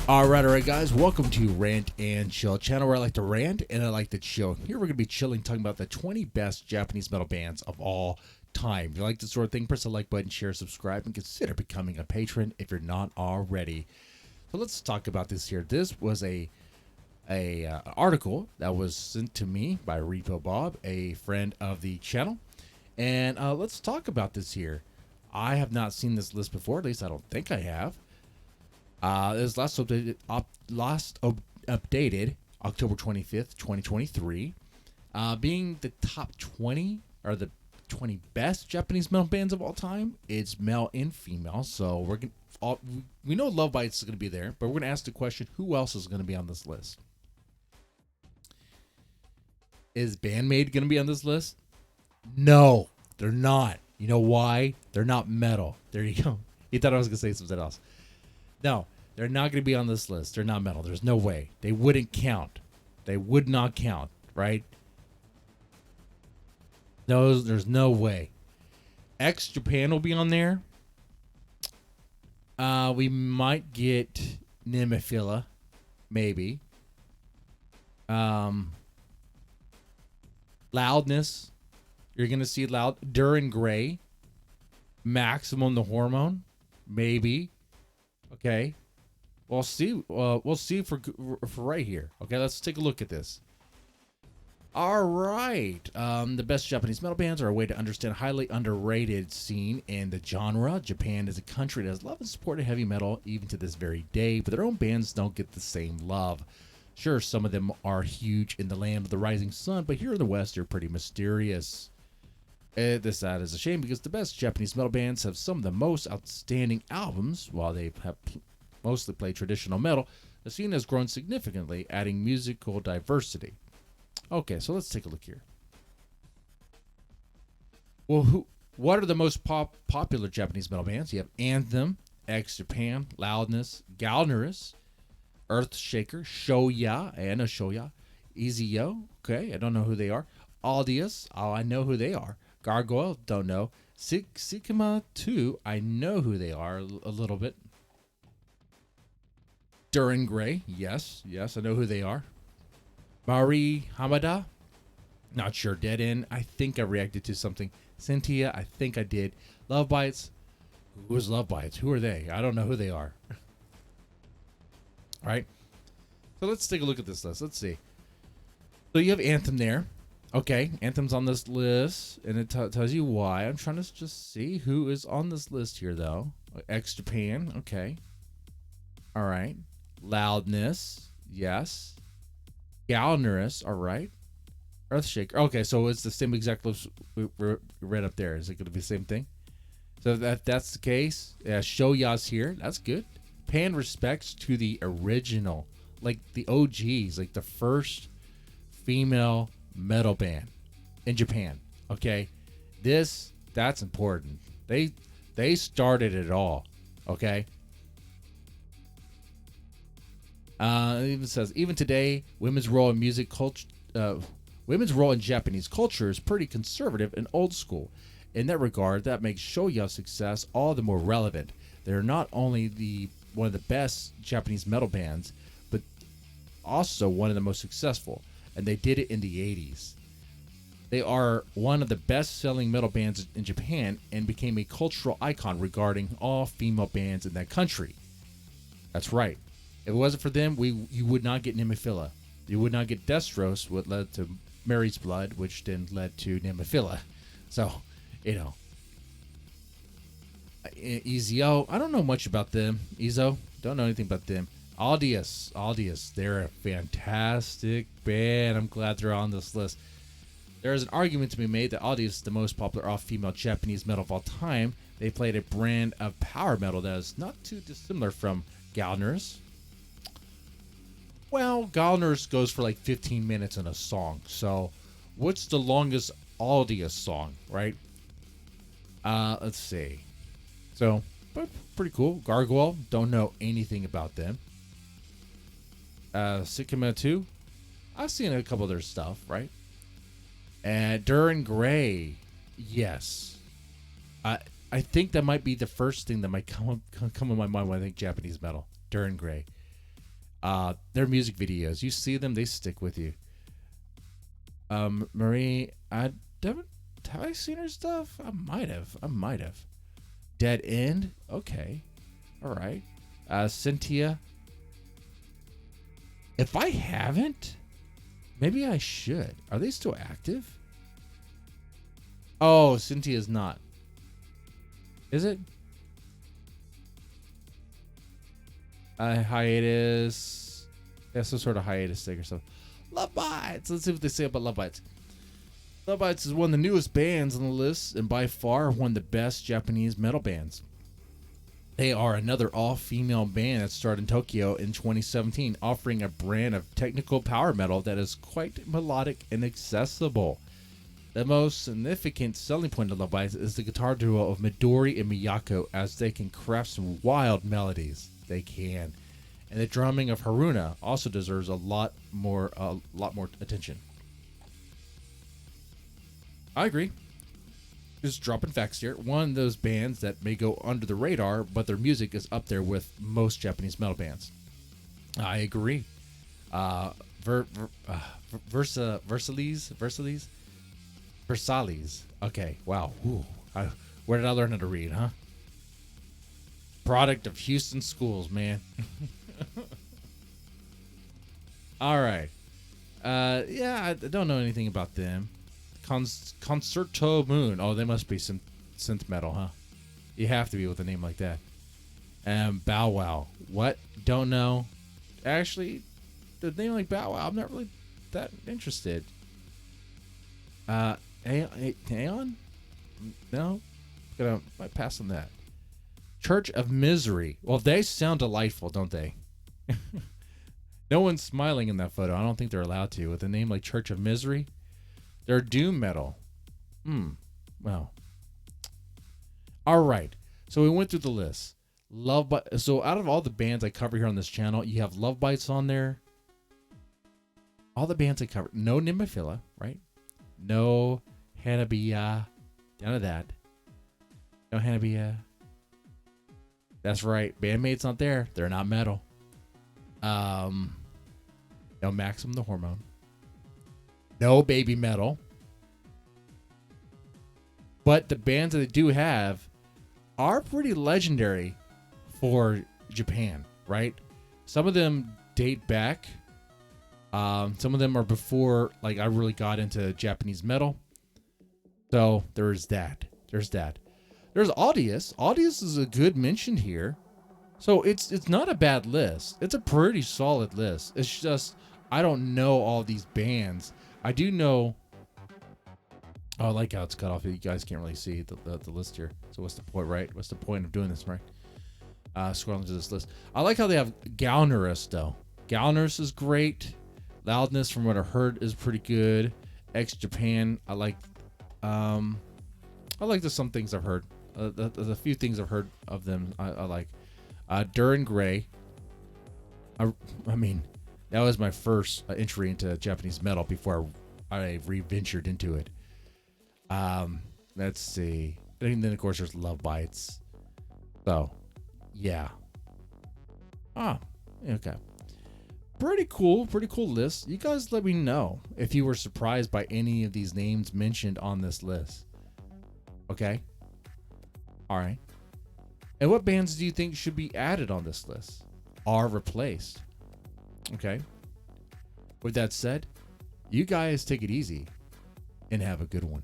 All right, guys. Welcome to Rant and Chill, channel where I like to rant and I like to chill. Here we're going to be chilling, talking about the 20 best Japanese metal bands of all time. If you like this sort of thing, press the like button, share, subscribe, and consider becoming a patron if you're not already. So let's talk about this here. This was a article that was sent to me by Repo Bob, a friend of the channel, and let's talk about this here. I have not seen this list before. At least I don't think I have. It was last updated October 25th, 2023, being the top 20 or the 20 best Japanese metal bands of all time. It's male and female, so we know Love Bites is going to be there, but we're going to ask the question: who else is going to be on this list? Is Bandmate going to be on this list? No, they're not. You know why? They're not metal. There you go. You thought I was going to say something else. No, they're not going to be on this list. They're not metal. There's no way. They wouldn't count. They would not count, right? No, there's no way. X Japan will be on there. We might get Nemophila, maybe. Loudness. You're going to see Duran Gray. Maximum the Hormone, maybe. Okay, we'll see. We'll see for right here. Okay, let's take a look at this. All right, the best Japanese metal bands are a way to understand a highly underrated scene in the genre. Japan is a country that has loved and supported heavy metal even to this very day, but their own bands don't get the same love. Sure, some of them are huge in the land of the rising sun, but here in the West, they're pretty mysterious. That is a shame because the best Japanese metal bands have some of the most outstanding albums. While they have mostly played traditional metal, the scene has grown significantly, adding musical diversity. Okay, so let's take a look here. Well, what are the most popular Japanese metal bands? You have Anthem, X Japan, Loudness, Galnerus, Earthshaker, Shoya, I know Shoya, Easy-Yo, okay, I don't know who they are. Aldius, oh, I know who they are. Gargoyle, don't know. Sigma 2, I know who they are a little bit. Duran Gray, yes, I know who they are. Mari Hamada, not sure. Dead End, I think I reacted to something. Cynthia, I think I did. Love Bites, who is Love Bites? Who are they? I don't know who they are. All right, so let's take a look at this list. Let's see. So you have Anthem there. Okay, Anthem's on this list, and it tells you why. I'm trying to just see who is on this list here, though. X Japan, okay. All right. Loudness, yes. Galnerus, all right. Earthshaker, okay, so it's the same exact list we read up there. Is it going to be the same thing? So that's the case. Yeah, Shoya's here. That's good. Paying respects to the original, like the OGs, like the first female metal band in Japan. Okay, that's important. They started it all. Okay. It even says even today, women's role in music culture, women's role in Japanese culture is pretty conservative and old school. In that regard, that makes Shoya's success all the more relevant. They're not only one of the best Japanese metal bands, but also one of the most successful. And they did it in the 80s. They are one of the best-selling metal bands in Japan and became a cultural icon regarding all female bands in that country. That's right. If it wasn't for them, you would not get Nemophila. You would not get Destros, what led to Mary's Blood, which then led to Nemophila. So, Easy-O, I don't know much about them. Ezo, don't know anything about them. Aldius, they're a fantastic band. I'm glad they're on this list. There is an argument to be made that Aldius is the most popular all-female Japanese metal of all time. They played a brand of power metal that is not too dissimilar from Galner's. Well, Galner's goes for like 15 minutes in a song. So, what's the longest Aldius song, right? Let's see. So, but pretty cool. Gargoyle, don't know anything about them. Sigma 2, I've seen a couple of their stuff, right? And Duran Gray, yes. I think that might be the first thing that might come in my mind when I think Japanese metal. Duran Gray. Their music videos, you see them, they stick with you. Marie, I haven't, have I seen her stuff? I might have. Dead End, okay, all right. Cynthia, if I haven't, maybe I should. Are they still active? Oh, Cynthia's not. Is it? Hiatus. Yeah, some sort of hiatus thing or something. Love Bites. Let's see what they say about Love Bites. Love Bites is one of the newest bands on the list and by far one of the best Japanese metal bands. They are another all-female band that started in Tokyo in 2017, offering a brand of technical power metal that is quite melodic and accessible. The most significant selling point of Love Bites is the guitar duo of Midori and Miyako, as they can craft some wild melodies. They can. And the drumming of Haruna also deserves a lot more attention. I agree. Just dropping facts here. One of those bands that may go under the radar, but their music is up there with most Japanese metal bands. I agree. Versailles. Okay, wow. Ooh. Where did I learn how to read, huh? Product of Houston schools, man. All right. Yeah, I don't know anything about them. Concerto Moon. Oh, they must be synth metal, huh? You have to be with a name like that. Bow Wow. What? Don't know. Actually, the name like Bow Wow, I'm not really that interested. Aeon? No? Might pass on that. Church of Misery. Well, they sound delightful, don't they? No one's smiling in that photo. I don't think they're allowed to. With a name like Church of Misery, they're doom metal. Well. All right. So we went through the list. So out of all the bands I cover here on this channel, you have Love Bites on there. All the bands I cover. No Nemophila, right? No Hanabiya. None of that. No Hanabiya. That's right. Bandmate's not there. They're not metal. No Maxim the Hormone. No Baby Metal. But the bands that they do have are pretty legendary for Japan, right? Some of them date back. Some of them are before, like, I really got into Japanese metal. So there's that. There's Audius. Audius is a good mention here. So it's not a bad list. It's a pretty solid list. It's just I don't know all these bands. I do know. Oh, I like how it's cut off. You guys can't really see the list here. So what's the point, right? What's the point of doing this, right? Scrolling to this list. I like how they have Galnerus, though. Galnerus is great. Loudness, from what I heard, is pretty good. Japan. I like some things I've heard. The few things I've heard of them, I like. Duran Gray. I mean, that was my first entry into Japanese metal before I re-ventured into it. Let's see. And then, of course, there's Love Bites. So, yeah. Okay. Pretty cool list. You guys let me know if you were surprised by any of these names mentioned on this list. Okay? All right. And what bands do you think should be added on this list? Or replaced? Okay. With that said, you guys take it easy and have a good one.